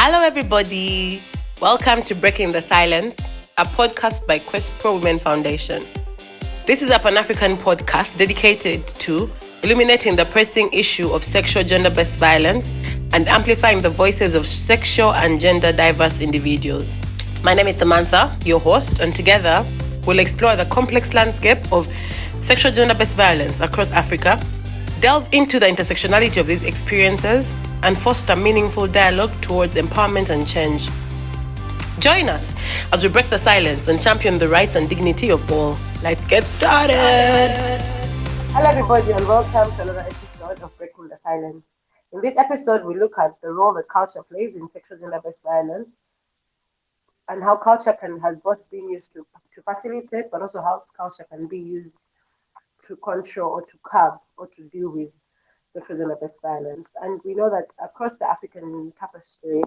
Hello, everybody. Welcome to Breaking the Silence, a podcast by Quest Pro Women Foundation. This is a Pan-African podcast dedicated to illuminating the pressing issue of sexual gender-based violence and amplifying the voices of sexual and gender diverse individuals. My name is Samantha, your host, and together we'll explore the complex landscape of sexual gender-based violence across Africa, delve into the intersectionality of these experiences, and foster meaningful dialogue towards empowerment and change. Join us as we break the silence and champion the rights and dignity of all. Let's get started. Hello, everybody, and welcome to another episode of Breaking the Silence. In this episode, we look at the role that culture plays in sexual gender-based violence and how culture has both been used to facilitate, but also how culture can be used to control or to curb or to deal with sexual gender-based violence. And we know that across the African tapestry,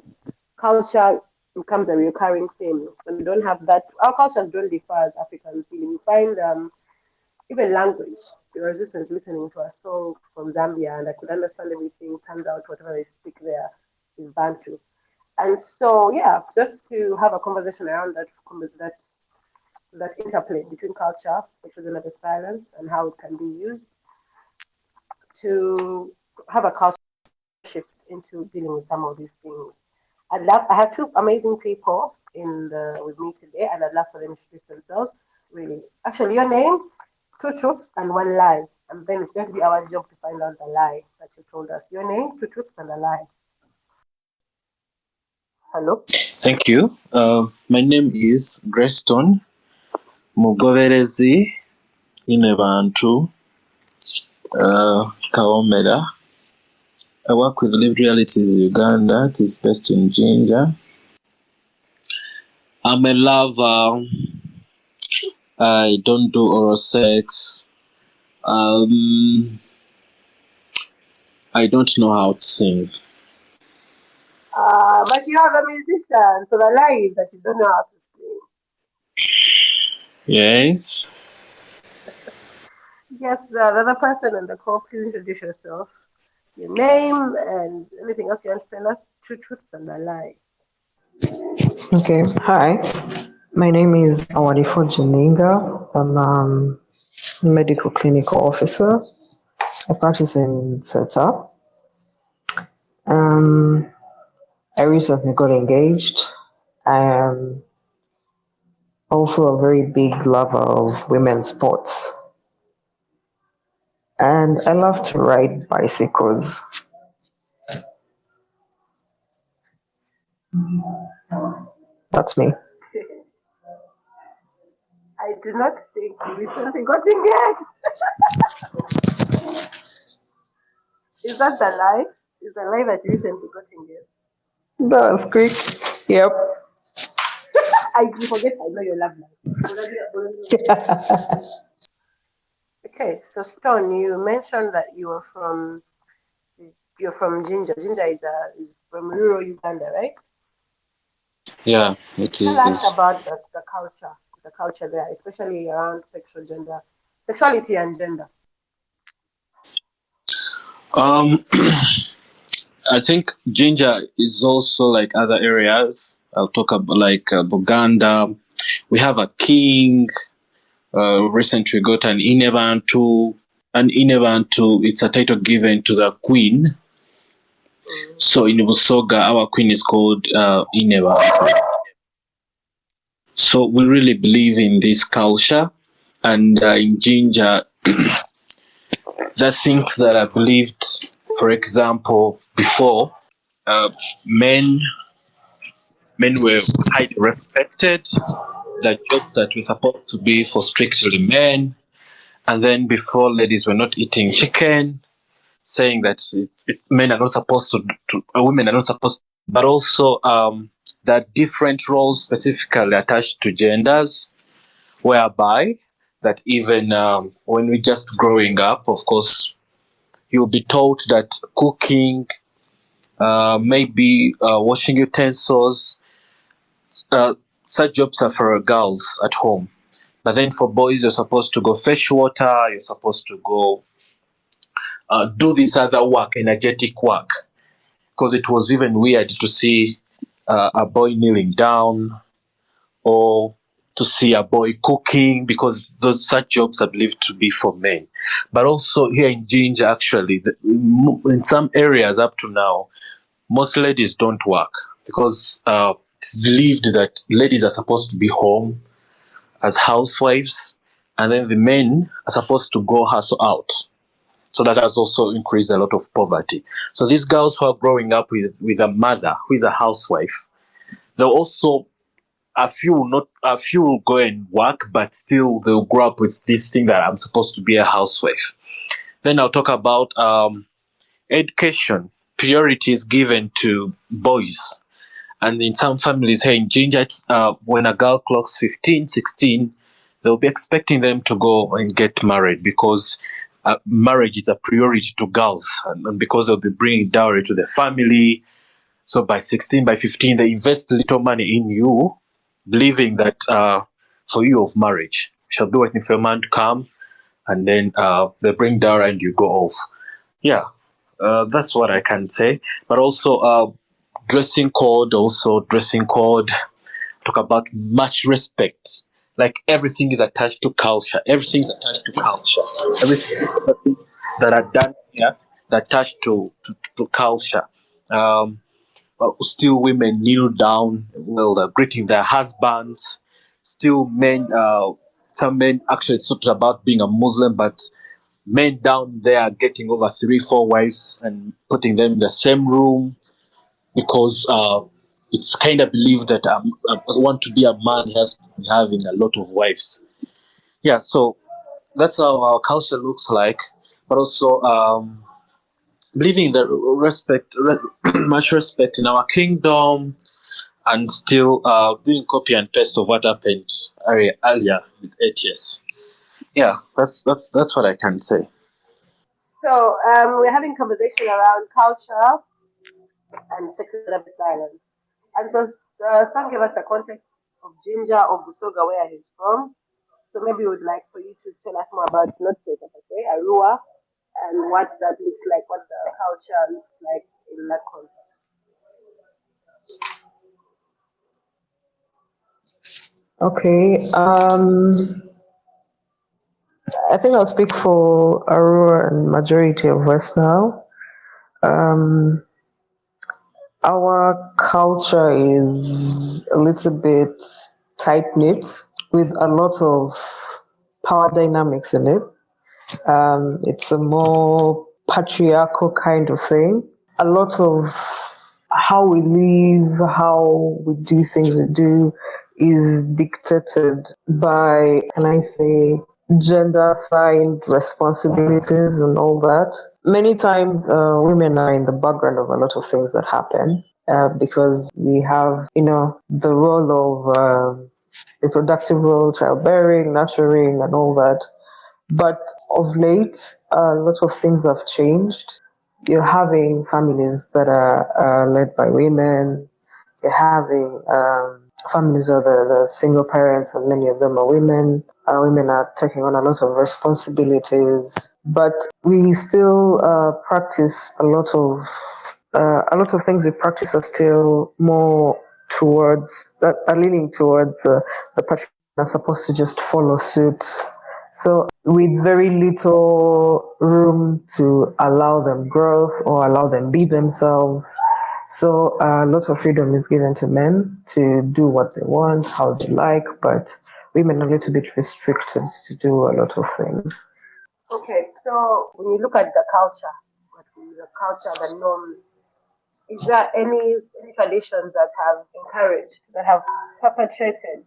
culture becomes a recurring theme. And we don't have that. Our cultures don't differ as Africans. We find even language. There was this was listening to a song from Zambia, and I could understand everything. Turns out whatever they speak there is Bantu. And so, yeah, just to have a conversation around that interplay between culture, sexual gender-based violence, and how it can be used to have a culture shift into dealing with some of these things. I have two amazing people with me today, and I'd love for them to introduce themselves. Really, actually, your name, two truths and one lie, and then it's going to be our job to find out the lie that you told us. Your name, two truths and a lie. Hello. Thank you. My name is Greston Mugoverezi Inebantu Kaomera. I work with Lived Realities Uganda. It is based in Jinja. I'm a lover. I don't do oral sex. I don't know how to sing. But you have a musician, so the lie is that you don't know how to sing. Yes. Yes, the other person on the call, please introduce yourself, your name, and anything else you want to say. Two truths and a lie. Okay, hi. My name is Awadifo Janinga. I'm a medical clinical officer. I practice in Seta. I recently got engaged. I am also a very big lover of women's sports. And I love to ride bicycles. That's me. I do not think you recently got engaged. Is that the lie? Is the lie that you recently got engaged? That was quick. Yep. You forget I know your love life. Okay, so Stone, you mentioned that you're from Jinja. Jinja is from rural Uganda, right? Yeah, it is. Tell us about the culture there, especially around sexuality and gender. I think Jinja is also like other areas. I'll talk about like Buganda. We have a king. Recently we got an Inebantu. An Inebantu, it's a title given to the queen. So in Busoga, our queen is called Inebantu. So we really believe in this culture. And in Jinja, the things that I believed, for example, before, men were highly respected. The jobs that were supposed to be for strictly men, and then before, ladies were not eating chicken, saying that men are not supposed to women are not supposed. But also, there are different roles specifically attached to genders, whereby that even when we're just growing up, of course, you'll be taught that cooking, maybe washing utensils, such jobs are for girls at home. But then for boys, you're supposed to go fetch water, you're supposed to go do this other work, energetic work. Because it was even weird to see a boy kneeling down, or to see a boy cooking, because those such jobs are believed to be for men. But also here in Jinja, actually, in some areas up to now, most ladies don't work because it's believed that ladies are supposed to be home as housewives, and then the men are supposed to go hustle out. So that has also increased a lot of poverty. So these girls who are growing up with a mother who is a housewife, they'll also, a few will go and work, but still they'll grow up with this thing that I'm supposed to be a housewife. Then I'll talk about education. Priority is given to boys. And in some families here in Ginger, when a girl clocks 15, 16, they'll be expecting them to go and get married, because marriage is a priority to girls, and because they'll be bringing dowry to the family. So by 16, by 15, they invest little money in you, believing that for you of marriage, you shall do waiting for a man to come, and then they bring dowry and you go off. Yeah, that's what I can say. But also dressing code, talk about much respect. Like everything is attached to culture. Everything is attached to culture. Everything that are done here is attached to culture. But still, women kneel down while they're greeting their husbands. Still, men. Some men actually, it's not about being a Muslim, but men down there are getting over 3, 4 wives and putting them in the same room, because it's kind of believed that want to be a man, he has to be having a lot of wives. Yeah, so that's how our culture looks like. But also believing that much respect in our kingdom, and still doing copy and paste of what happened earlier with ATS. Yeah, that's what I can say. So we're having conversation around culture and sexual violence. And so Sam gave us the context of Ginger, of Busoga, where he's from. So maybe we would like for you to tell us more about not Arua, and what that looks like, what the culture looks like in that context. Okay. I think I'll speak for Aurora and majority of us now. Um, our culture is a little bit tight knit with a lot of power dynamics in it. It's a more patriarchal kind of thing. A lot of how we live, how we do things we do is dictated by, can I say, gender assigned responsibilities and all that. Many times, women are in the background of a lot of things that happen because we have, the role of reproductive role, childbearing, nurturing, and all that. But of late, a lot of things have changed. You're having families that are led by women. You're having families where the single parents, and many of them are women. Women are taking on a lot of responsibilities, but we still practice a lot of things we practice are still more towards that are leaning towards the patriarchy are supposed to just follow suit. So with very little room to allow them growth or allow them be themselves. So a lot of freedom is given to men to do what they want, how they like, but women are a little bit restricted to do a lot of things. Okay, so when you look at the norms, is there any traditions that have encouraged, that have perpetrated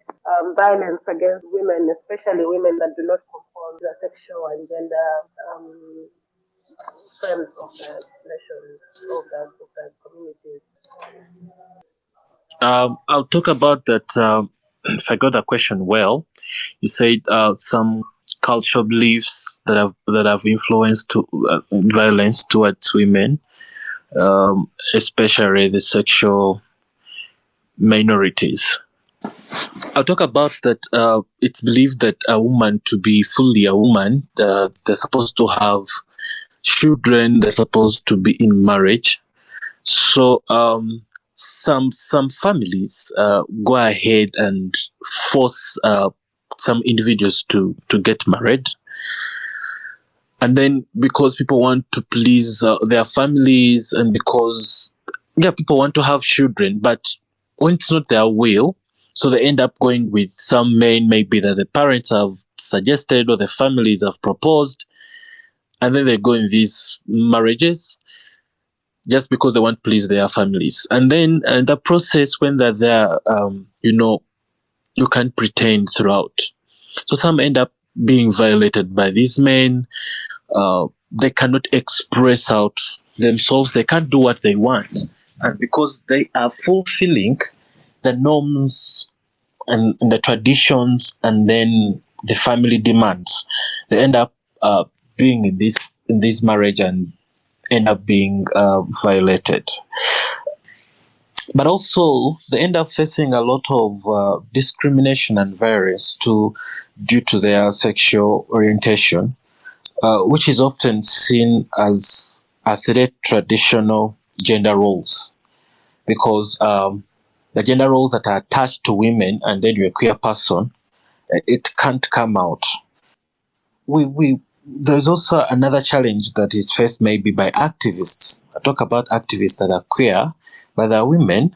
violence against women, especially women that do not conform to the sexual and gender frames of the nations, of the communities? I'll talk about that. If I got the question well, you said some cultural beliefs that have influenced violence towards women, especially the sexual minorities. I'll talk about that. It's believed that a woman, to be fully a woman, they're supposed to have children. They're supposed to be in marriage. So some families go ahead and force some individuals to get married, and then because people want to please their families, and because people want to have children, but when it's not their will, so they end up going with some men maybe that the parents have suggested or the families have proposed, and then they go in these marriages just because they want to please their families. And then in the process, when they're there, you can't pretend throughout. So some end up being violated by these men. They cannot express out themselves. They can't do what they want. And because they are fulfilling the norms and the traditions and then the family demands, they end up being in this marriage and end up being violated. But also, they end up facing a lot of discrimination and violence due to their sexual orientation, which is often seen as a threat to traditional gender roles, because the gender roles that are attached to women and then you're a queer person, it can't come out. There's also another challenge that is faced maybe by activists. I talk about activists that are queer, but they are women,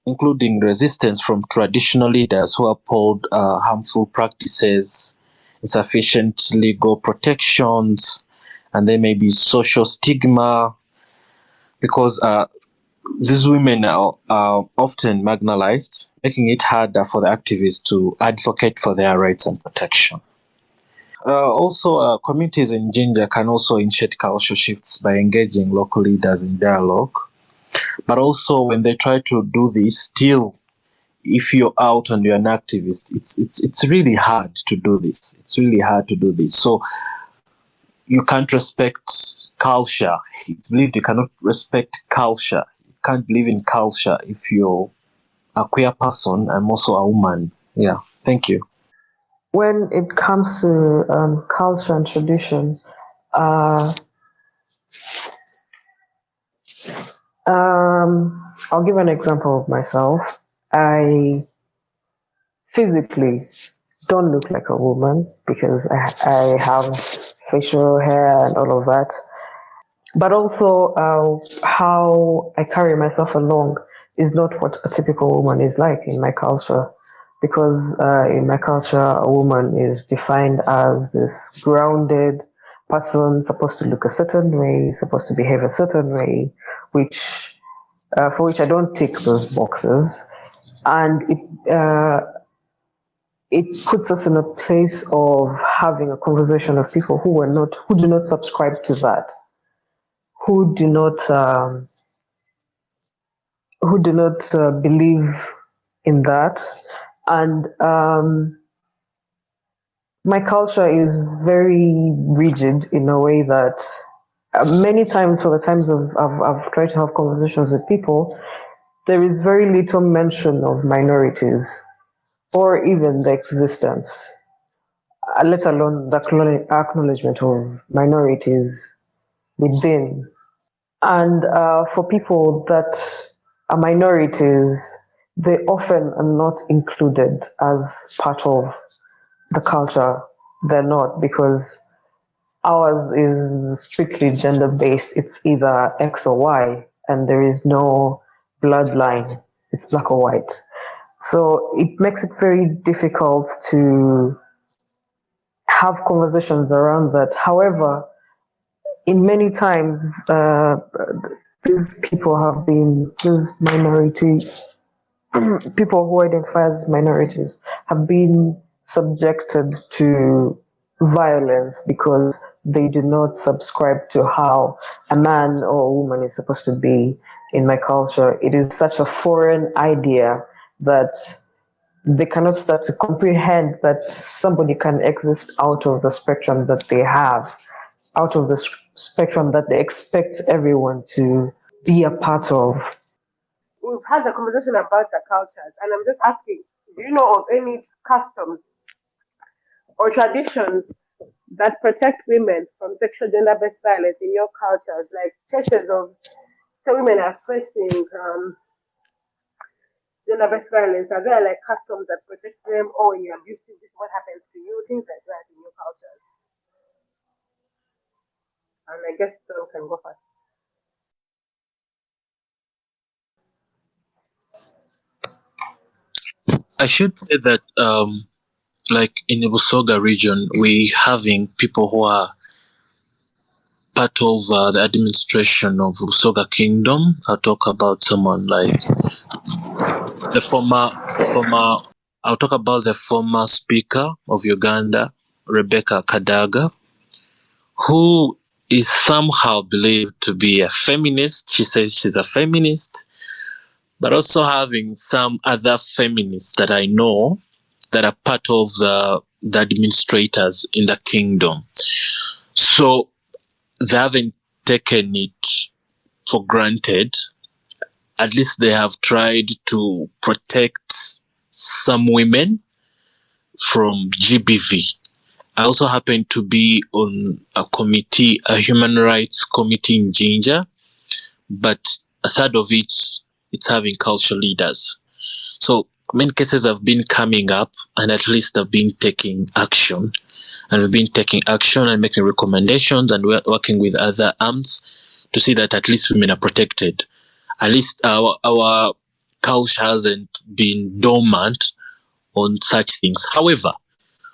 including resistance from traditional leaders who uphold harmful practices, insufficient legal protections, and there may be social stigma, because these women are often marginalized, making it harder for the activists to advocate for their rights and protection. Also, communities in Ginger can also initiate cultural shifts by engaging local leaders in dialogue. But also, when they try to do this, still, if you're out and you're an activist, it's really hard to do this. It's really hard to do this. So you can't respect culture. It's believed you cannot respect culture. You can't believe in culture if you're a queer person and also a woman. Yeah, thank you. When it comes to culture and tradition, I'll give an example of myself. I physically don't look like a woman because I have facial hair and all of that. But also, how I carry myself along is not what a typical woman is like in my culture. Because in my culture, a woman is defined as this grounded person, supposed to look a certain way, supposed to behave a certain way, which for which I don't tick those boxes, and it puts us in a place of having a conversation of people who do not subscribe to that, who do not believe in that, and my culture is very rigid in a way that many times, for the times I've tried to have conversations with people, there is very little mention of minorities or even the existence, let alone the acknowledgement of minorities within. And for people that are minorities, they often are not included as part of the culture. They're not, because ours is strictly gender based. It's either X or Y, and there is no bloodline. It's black or white. So it makes it very difficult to have conversations around that. However, in many times, these minority people who identify as minorities have been subjected to violence because they do not subscribe to how a man or a woman is supposed to be in my culture. It is such a foreign idea that they cannot start to comprehend that somebody can exist out of the spectrum that they have, out of the spectrum that they expect everyone to be a part of. We've had a conversation about the cultures, and I'm just asking, do you know of any customs or traditions that protect women from sexual gender-based violence in your cultures, like cases of say women are facing gender-based violence? Are there like customs that protect them? Or when you're abusive, this is what happens to you? Things like that in your culture. And I guess Tom can go first. I should say that, like in the Busoga region, we having people who are part of the administration of Busoga Kingdom. I'll talk about someone like the former. I'll talk about the former Speaker of Uganda, Rebecca Kadaga, who is somehow believed to be a feminist. She says she's a feminist, but also having some other feminists that I know that are part of the administrators in the kingdom. So they haven't taken it for granted. At least they have tried to protect some women from GBV. I also happen to be on a committee, a human rights committee in Ginger, but a third of it's having cultural leaders. So many cases have been coming up, and at least have been taking action. And we've been taking action and making recommendations, and we're working with other arms to see that at least women are protected. At least our culture hasn't been dormant on such things. However,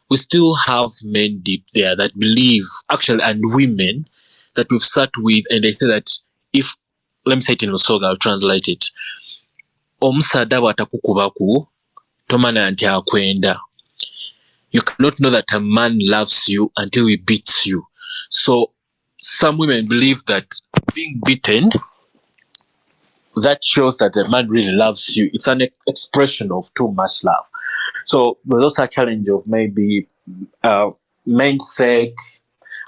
we still have men deep there that believe, actually, and women that we've sat with, and they say that if, let me say it in Musoga, I'll translate it. Omusada bw'atakukubaku tomanya nti akwenda. You cannot know that a man loves you until he beats you. So some women believe that being beaten, that shows that the man really loves you. It's an expression of too much love. So there's also a challenge of maybe mindset,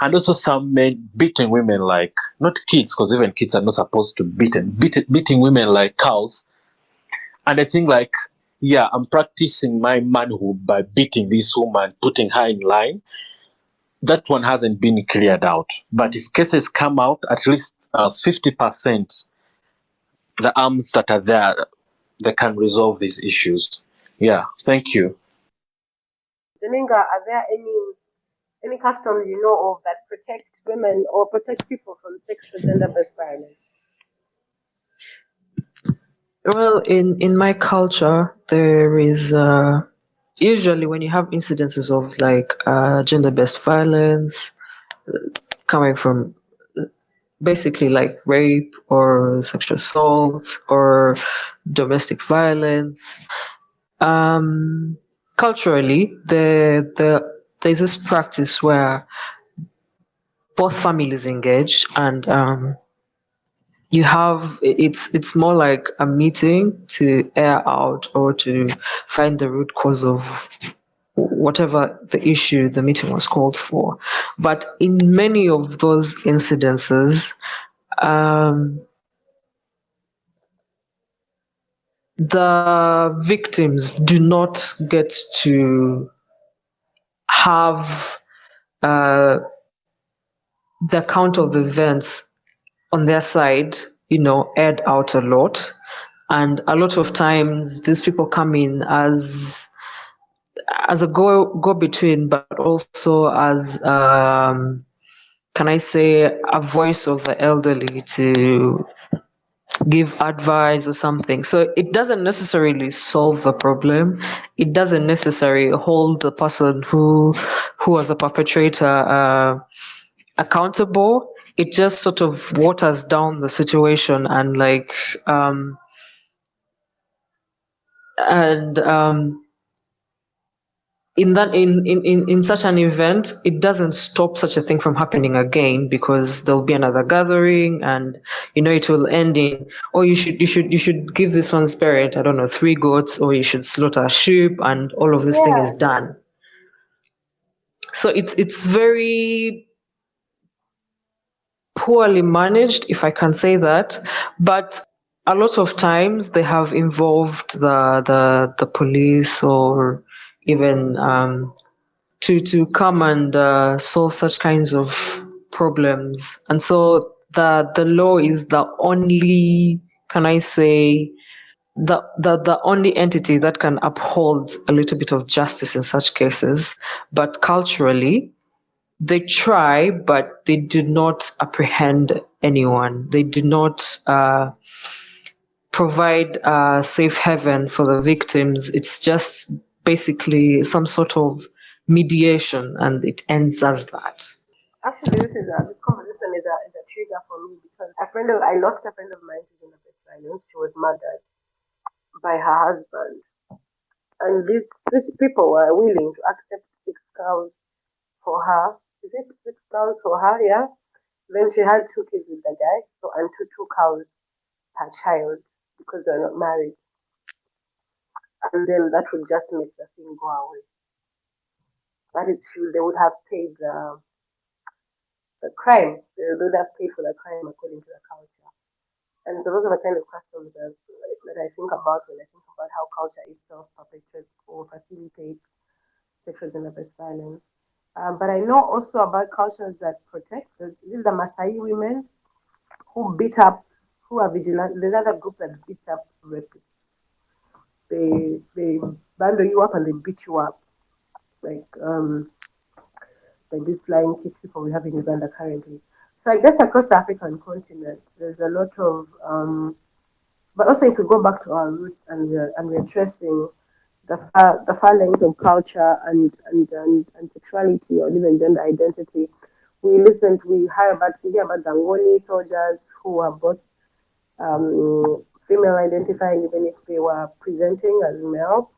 and also some men beating women like, not kids, because even kids are not supposed to beating women like cows. And I think like, yeah, I'm practicing my manhood by beating this woman, putting her in line. That one hasn't been cleared out. But if cases come out, at least 50%, the arms that are there, they can resolve these issues. Yeah, thank you. Janinga, are there any customs you know of that protect women or protect people from sex or gender-based violence? Well, in my culture, there is usually when you have incidences of like gender-based violence coming from basically like rape or sexual assault or domestic violence. Culturally, there's this practice where both families engage, and you have it's more like a meeting to air out or to find the root cause of whatever the issue the meeting was called for. But in many of those incidences, the victims do not get to have the account of the events on their side, aired out a lot. And a lot of times these people come in as a go between, but also as can I say a voice of the elderly to give advice or something. So it doesn't necessarily solve the problem. It doesn't necessarily hold the person who was a perpetrator accountable. It just sort of waters down the situation and like and in such an event, it doesn't stop such a thing from happening again, because there'll be another gathering, and it will end in, oh, you should give this one's parent, I don't know, 3 goats, or you should slaughter a sheep, and all of this thing is done. So it's very poorly managed, if I can say that. But a lot of times they have involved the police, or even to come and solve such kinds of problems. And so the law is the only, can I say, the only entity that can uphold a little bit of justice in such cases. But culturally, they try, but they do not apprehend anyone. They do not provide a safe haven for the victims. It's just basically some sort of mediation, and it ends as that. Actually, this conversation is a trigger for me because I lost a friend of mine who's in the best violence. She was murdered by her husband, and these people were willing to accept 6 cows for her. Is it 6 cows for her? Yeah. Then she had 2 kids with the guy, so and two cows per child because they're not married, and then that would just make the thing go away. That is true. They would have paid the crime. They would have paid for the crime according to the culture. And so those are the kind of customs that I think about when I think about how culture itself perpetuates or facilitates sexual gender-based violence. But I know also about cultures that protect. These are Maasai women who beat up, who are vigilant. There's another group that beats up rapists. They bundle you up and they beat you up, like like these flying kick people we have in Uganda currently. So I guess across the African continent, there's a lot of but also, if we go back to our roots and we're tracing the far length of culture and sexuality or even gender identity, we hear about the Angoni soldiers who are both female identifying, even if they were presenting as male,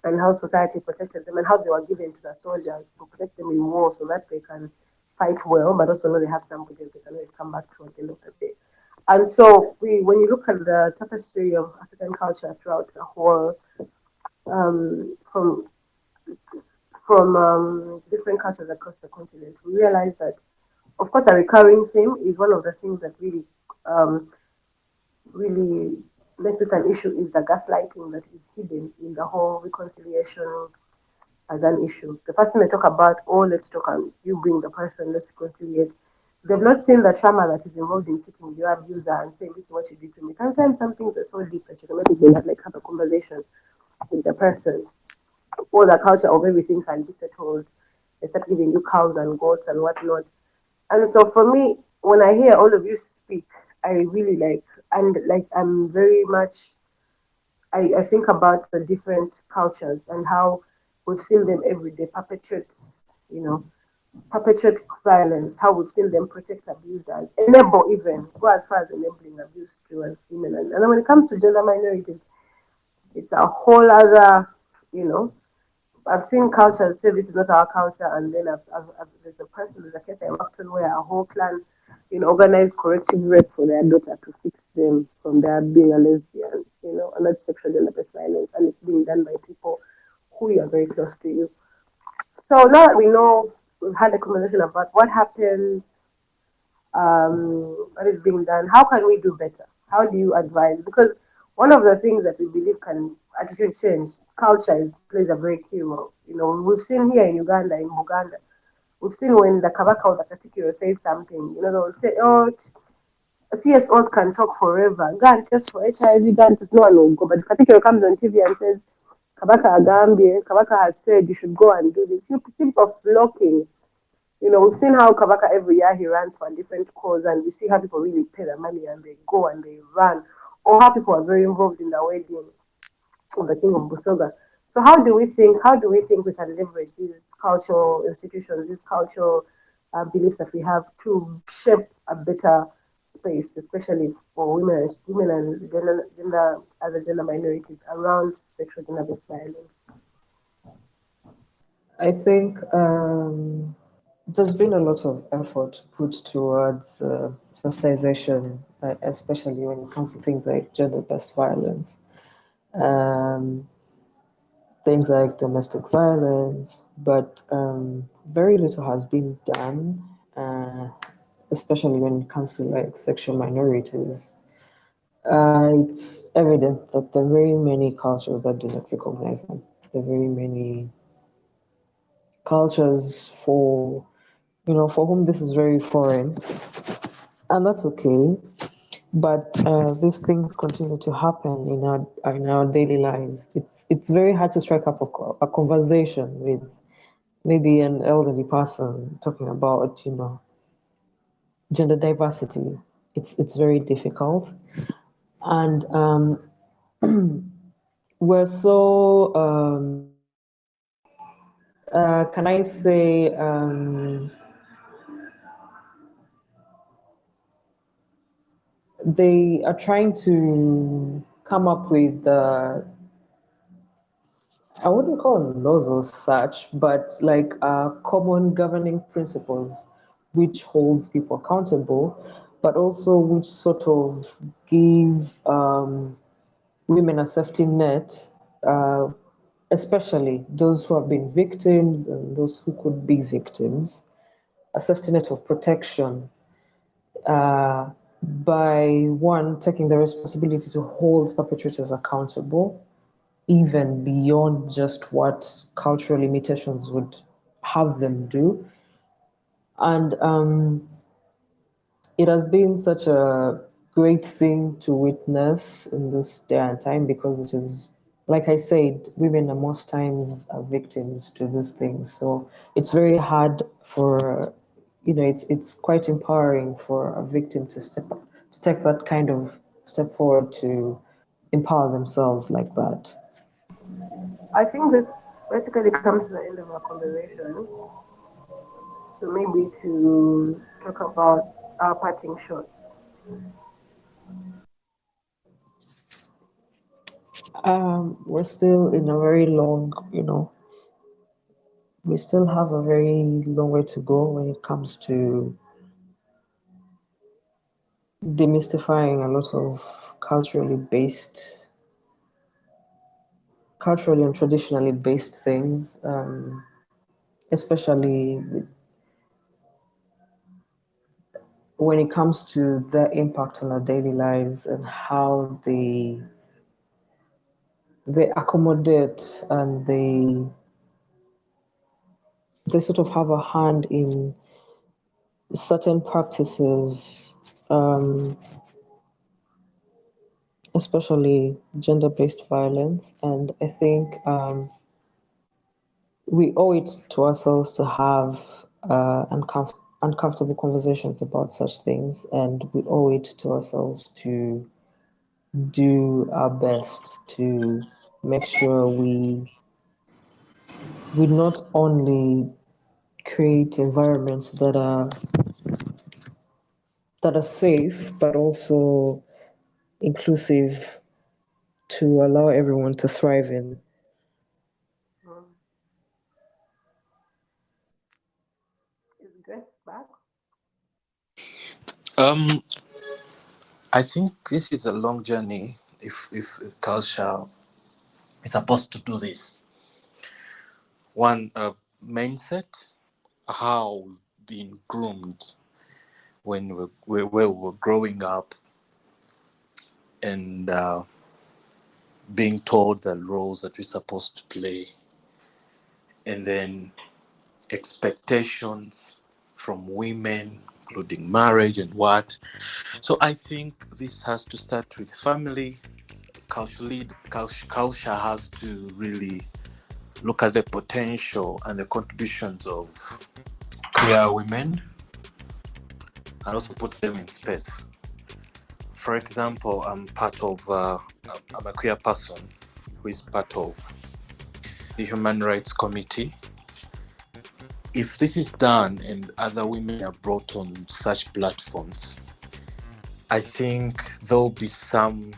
and how society protected them and how they were given to the soldiers to protect them in war so that they can fight well, but also know they have somebody they can always come back to at the end of the day. And so, when you look at the tapestry of African culture throughout the whole, um, from different cultures across the continent, we realize that, of course, a recurring theme is one of the things that um, really makes this an issue is the gaslighting that is hidden in the whole reconciliation as an issue. The first thing they talk about, oh, let's talk and you bring the person, let's reconcile. They've not seen the trauma that is involved in sitting with your abuser and saying, this is what you did to me. Sometimes some things are so deep that you cannot even have a conversation with the person. Or the culture of everything can be settled. They start giving you cows and goats and whatnot. And so for me, when I hear all of you speak, I really I'm very much I think about the different cultures and how we've seen them every day perpetuate violence, how we've seen them protect abusers, enable even, go as far as enabling abuse to women. And then when it comes to gender minorities, it's a whole other, you know, I've seen cultures say this is not our culture, and then there's a case I worked on where a whole clan, organized corrective rape for their daughter to fix them from their being a lesbian, and that's sexual gender-based violence, and it's being done by people who are very close to you. So now that we know, we've had a conversation about what happens, what is being done, how can we do better? How do you advise? Because one of the things that we believe can attitude change, plays a very key role. We've seen here in Uganda, in Uganda, we've seen when the Kabaka or the Katikiro says something, they'll say, oh, CSOs can talk forever. Go and test for HIV, go and test, no one will go. But Katikiro comes on TV and says, Kabaka Agambie, Kabaka has said you should go and do this. You people flocking. We've seen how Kabaka every year he runs for a different cause, and we see how people really pay the money and they go and they run, or how people are very involved in the wedding of the King of Busoga. So how do we think we can leverage these cultural institutions, these cultural beliefs that we have to shape a better space, especially for women and other gender minorities around sexual gender-based violence? I think there's been a lot of effort put towards sensitization, especially when it comes to things like gender-based violence, um, things like domestic violence, but very little has been done, especially when it comes to like sexual minorities. It's evident that there are very many cultures that do not recognize them. There are very many cultures for whom this is very foreign, and that's okay. but these things continue to happen in our daily lives. It's very hard to strike up a conversation with maybe an elderly person talking about gender diversity. It's very difficult, and we're so can I say they are trying to come up with I wouldn't call them laws or such, but like common governing principles which hold people accountable, but also which sort of give women a safety net, uh, especially those who have been victims and those who could be victims, a safety net of protection by one taking the responsibility to hold perpetrators accountable even beyond just what cultural limitations would have them do. And it has been such a great thing to witness in this day and time because it is, like I said, women are most times are victims to these things. So it's very hard for, it's quite empowering for a victim to take that kind of step forward to empower themselves like that. I think this basically comes to the end of our conversation. So maybe to talk about our parting shot. We're still in a very long, we still have a very long way to go when it comes to demystifying a lot of culturally and traditionally based things, especially when it comes to their impact on our daily lives and how they accommodate and they sort of have a hand in certain practices, especially gender-based violence. And I think we owe it to ourselves to have uncomfortable conversations about such things, and we owe it to ourselves to do our best to make sure we not only create environments that are safe but also inclusive to allow everyone to thrive in. Mm. Is Grace back? Um, I think this is a long journey. If culture is supposed to do this, one mindset, how we've been groomed when we were growing up and being told the roles that we're supposed to play, and then expectations from women, including marriage and what. So I think this has to start with family. Culture has to really look at the potential and the contributions of queer women and also put them in space. For example, I'm a queer person who is part of the Human Rights Committee. If this is done and other women are brought on such platforms, I think there'll be some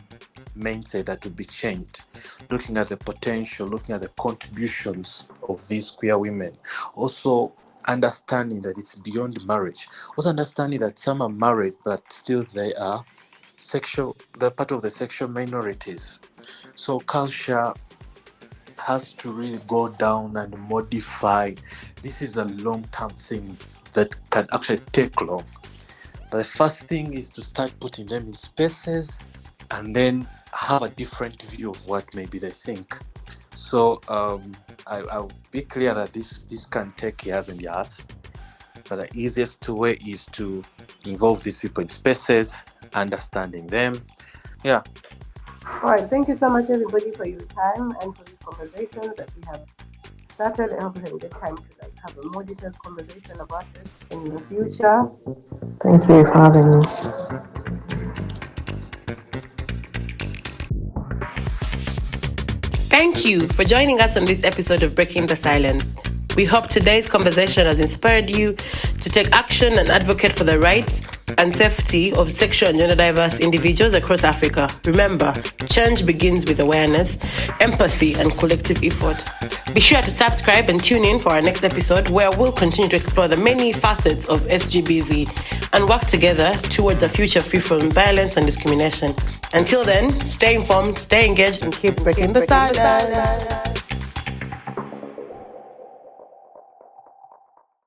mindset that will be changed, looking at the potential, looking at the contributions of these queer women. Also, understanding that it's beyond marriage. Also, understanding that some are married, but still they're part of the sexual minorities. So, culture has to really go down and modify. This is a long term thing that can actually take long. But the first thing is to start putting them in spaces and then have a different view of what maybe they think. So I'll be clear that this can take years and years. But the easiest way is to involve these people in spaces, understanding them. Yeah. All right. Thank you so much, everybody, for your time and for this conversation that we have started. I hope we can get time to have a more detailed conversation about this in the future. Thank you for having me. Thank you for joining us on this episode of Breaking the Silence. We hope today's conversation has inspired you to take action and advocate for the rights and safety of sexual and gender diverse individuals across Africa. Remember, change begins with awareness, empathy, and collective effort. Be sure to subscribe and tune in for our next episode, where we'll continue to explore the many facets of SGBV and work together towards a future free from violence and discrimination. Until then, stay informed, stay engaged, and keep breaking the silence.